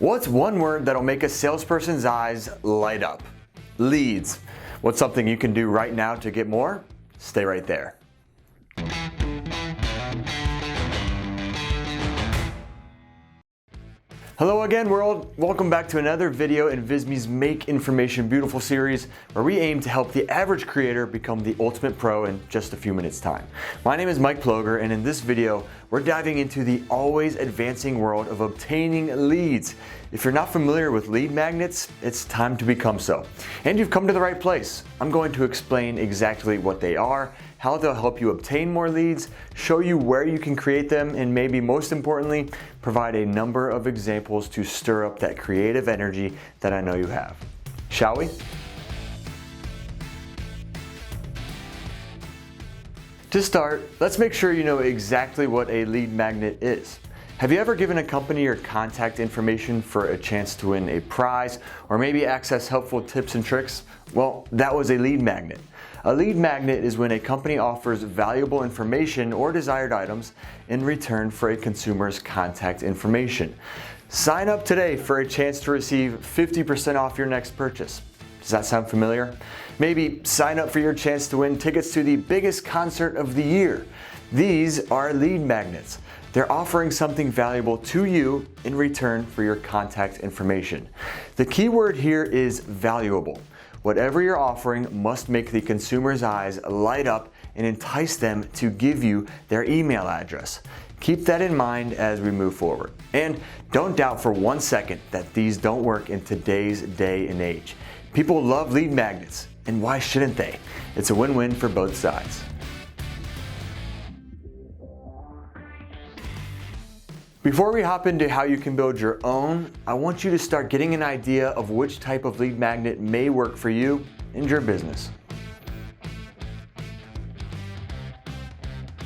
What's one word that'll make a salesperson's eyes light up? Leads. What's something you can do right now to get more? Stay right there. Hello again, world. Welcome back to another video in Visme's Make Information Beautiful series, where we aim to help the average creator become the ultimate pro in just a few minutes time. My name is Mike Ploger, and in this video, we're diving into the always advancing world of obtaining leads. If you're not familiar with lead magnets, it's time to become so. And you've come to the right place. I'm going to explain exactly what they are, how they'll help you obtain more leads, show you where you can create them, and maybe most importantly, provide a number of examples to stir up that creative energy that I know you have. Shall we? To start, let's make sure you know exactly what a lead magnet is. Have you ever given a company your contact information for a chance to win a prize or maybe access helpful tips and tricks? Well, that was a lead magnet. A lead magnet is when a company offers valuable information or desired items in return for a consumer's contact information. Sign up today for a chance to receive 50% off your next purchase. Does that sound familiar? Maybe sign up for your chance to win tickets to the biggest concert of the year. These are lead magnets. They're offering something valuable to you in return for your contact information. The key word here is valuable. Whatever you're offering must make the consumer's eyes light up and entice them to give you their email address. Keep that in mind as we move forward. And don't doubt for 1 second that these don't work in today's day and age. People love lead magnets, and why shouldn't they? It's a win-win for both sides. Before we hop into how you can build your own, I want you to start getting an idea of which type of lead magnet may work for you and your business.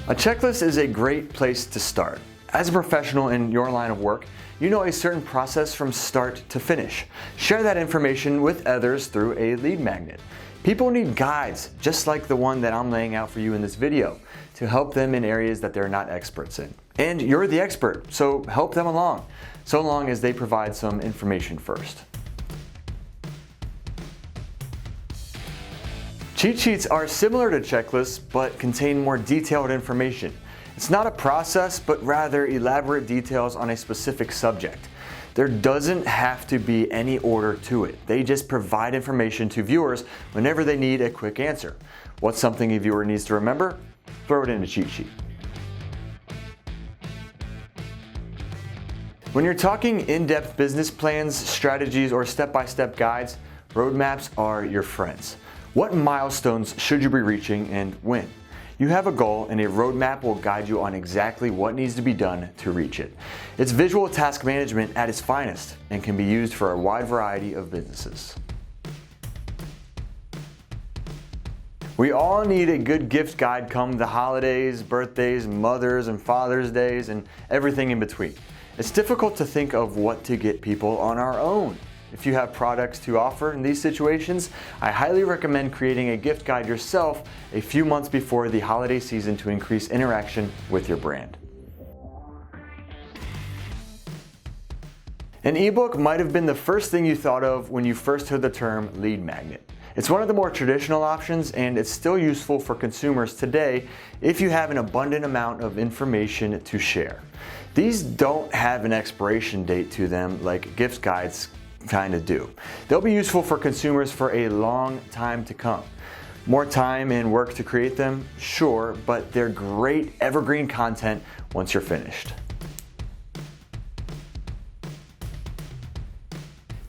A checklist is a great place to start. As a professional in your line of work, you know a certain process from start to finish. Share that information with others through a lead magnet. People need guides, just like the one that I'm laying out for you in this video, to help them in areas that they're not experts in. And you're the expert, so help them along, so long as they provide some information first. Cheat sheets are similar to checklists, but contain more detailed information. It's not a process, but rather elaborate details on a specific subject. There doesn't have to be any order to it. They just provide information to viewers whenever they need a quick answer. What's something a viewer needs to remember? Throw it in a cheat sheet. When you're talking in-depth business plans, strategies, or step-by-step guides, roadmaps are your friends. What milestones should you be reaching and when? You have a goal, and a roadmap will guide you on exactly what needs to be done to reach it. It's visual task management at its finest and can be used for a wide variety of businesses. We all need a good gift guide come the holidays, birthdays, Mother's and Father's Days, and everything in between. It's difficult to think of what to get people on our own. If you have products to offer in these situations, I highly recommend creating a gift guide yourself a few months before the holiday season to increase interaction with your brand. An ebook might have been the first thing you thought of when you first heard the term lead magnet. It's one of the more traditional options, and it's still useful for consumers today if you have an abundant amount of information to share. These don't have an expiration date to them like gift guides kind of do. They'll be useful for consumers for a long time to come. More time and work to create them, sure, but they're great evergreen content once you're finished.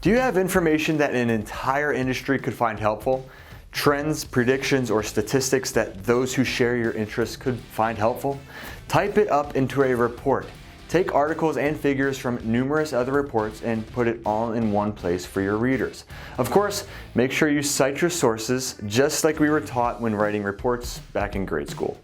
Do you have information that an entire industry could find helpful? Trends, predictions, or statistics that those who share your interests could find helpful? Type it up into a report. Take articles and figures from numerous other reports and put it all in one place for your readers. Of course, make sure you cite your sources, just like we were taught when writing reports back in grade school.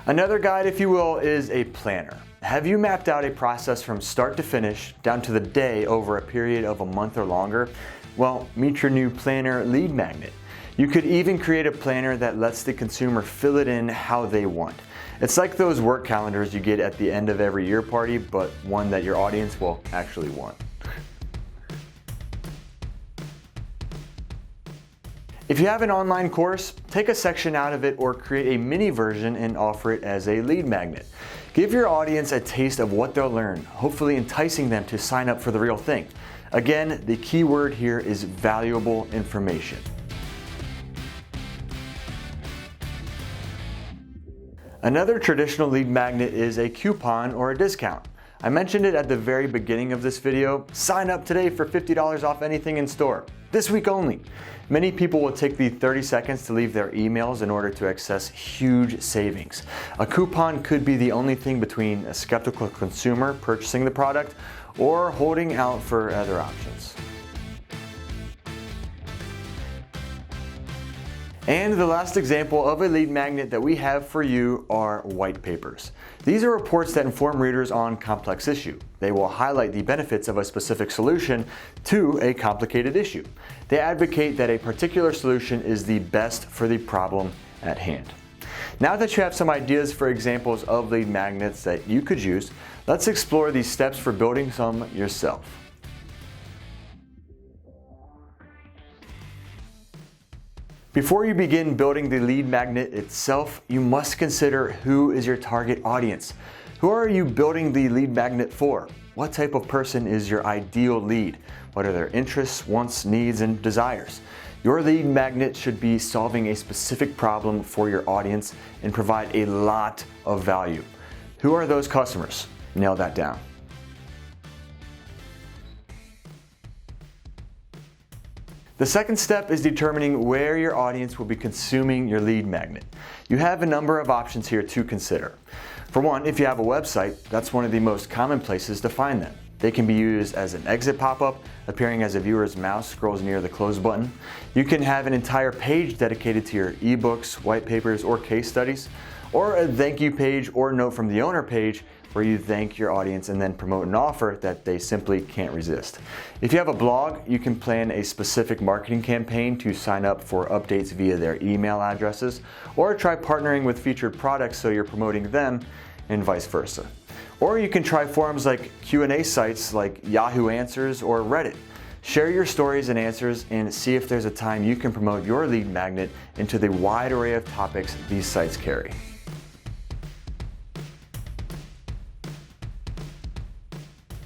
Another guide, if you will, is a planner. Have you mapped out a process from start to finish, down to the day, over a period of a month or longer? Well, meet your new planner lead magnet. You could even create a planner that lets the consumer fill it in how they want. It's like those work calendars you get at the end of every year party, but one that your audience will actually want. If you have an online course, take a section out of it or create a mini version and offer it as a lead magnet. Give your audience a taste of what they'll learn, hopefully enticing them to sign up for the real thing. Again, the key word here is valuable information. Another traditional lead magnet is a coupon or a discount. I mentioned it at the very beginning of this video. Sign up today for $50 off anything in store. This week only. Many people will take the 30 seconds to leave their emails in order to access huge savings. A coupon could be the only thing between a skeptical consumer purchasing the product or holding out for other options. And the last example of a lead magnet that we have for you are white papers. These are reports that inform readers on complex issue. They will highlight the benefits of a specific solution to a complicated issue. They advocate that a particular solution is the best for the problem at hand. Now that you have some ideas for examples of lead magnets that you could use, let's explore these steps for building some yourself. Before you begin building the lead magnet itself, you must consider who is your target audience. Who are you building the lead magnet for? What type of person is your ideal lead? What are their interests, wants, needs, and desires? Your lead magnet should be solving a specific problem for your audience and provide a lot of value. Who are those customers? Nail that down. The second step is determining where your audience will be consuming your lead magnet. You have a number of options here to consider. For one, if you have a website, that's one of the most common places to find them. They can be used as an exit pop-up, appearing as a viewer's mouse scrolls near the close button. You can have an entire page dedicated to your ebooks, white papers, or case studies, or a thank you page or note from the owner page where you thank your audience and then promote an offer that they simply can't resist. If you have a blog, you can plan a specific marketing campaign to sign up for updates via their email addresses, or try partnering with featured products so you're promoting them and vice versa. Or you can try forums like Q&A sites like Yahoo Answers or Reddit. Share your stories and answers and see if there's a time you can promote your lead magnet into the wide array of topics these sites carry.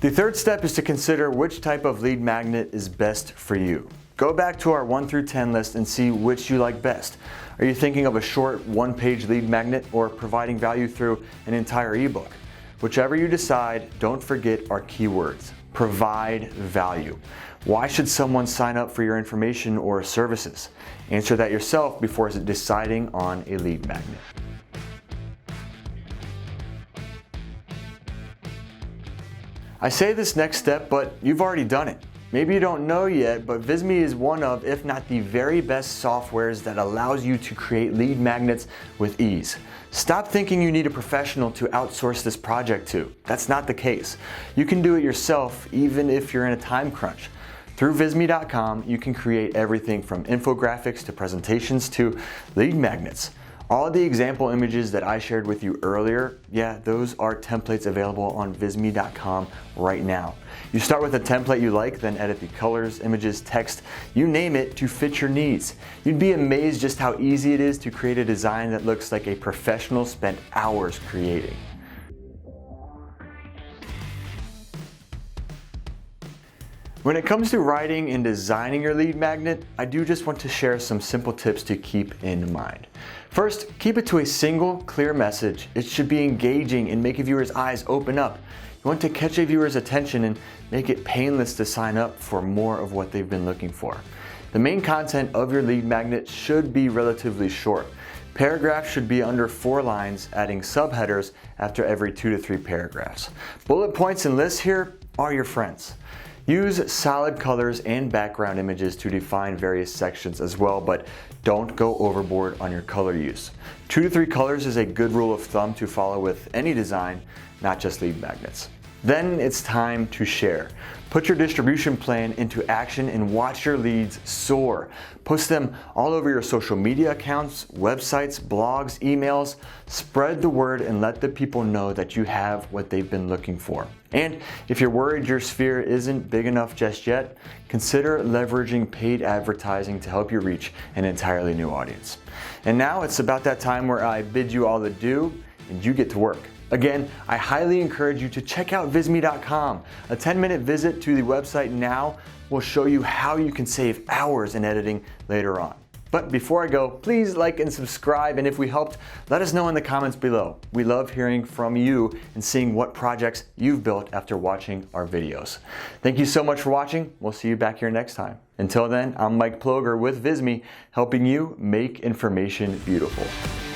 The third step is to consider which type of lead magnet is best for you. Go back to our 1 through 10 list and see which you like best. Are you thinking of a short one-page lead magnet or providing value through an entire ebook? Whichever you decide, don't forget our keywords. Provide value. Why should someone sign up for your information or services? Answer that yourself before deciding on a lead magnet. I say this next step, but you've already done it. Maybe you don't know yet, but Visme is one of, if not the very best softwares that allows you to create lead magnets with ease. Stop thinking you need a professional to outsource this project to. That's not the case. You can do it yourself, even if you're in a time crunch. Through Visme.com, you can create everything from infographics to presentations to lead magnets. All the example images that I shared with you earlier, those are templates available on Visme.com right now. You start with a template you like, then edit the colors, images, text, you name it to fit your needs. You'd be amazed just how easy it is to create a design that looks like a professional spent hours creating. When it comes to writing and designing your lead magnet, I do just want to share some simple tips to keep in mind. First, keep it to a single, clear message. It should be engaging and make a viewer's eyes open up. You want to catch a viewer's attention and make it painless to sign up for more of what they've been looking for. The main content of your lead magnet should be relatively short. Paragraphs should be under 4 lines, adding subheaders after every 2 to 3 paragraphs. Bullet points and lists here are your friends. Use solid colors and background images to define various sections as well, but don't go overboard on your color use. 2 to 3 colors is a good rule of thumb to follow with any design, not just lead magnets. Then it's time to share. Put your distribution plan into action and watch your leads soar. Post them all over your social media accounts, websites, blogs, emails. Spread the word and let the people know that you have what they've been looking for. And if you're worried your sphere isn't big enough just yet, consider leveraging paid advertising to help you reach an entirely new audience. And now it's about that time where I bid you all adieu and you get to work. Again, I highly encourage you to check out Visme.com. A 10-minute visit to the website now will show you how you can save hours in editing later on. But before I go, please like and subscribe, and if we helped, let us know in the comments below. We love hearing from you and seeing what projects you've built after watching our videos. Thank you so much for watching. We'll see you back here next time. Until then, I'm Mike Ploger with Visme, helping you make information beautiful.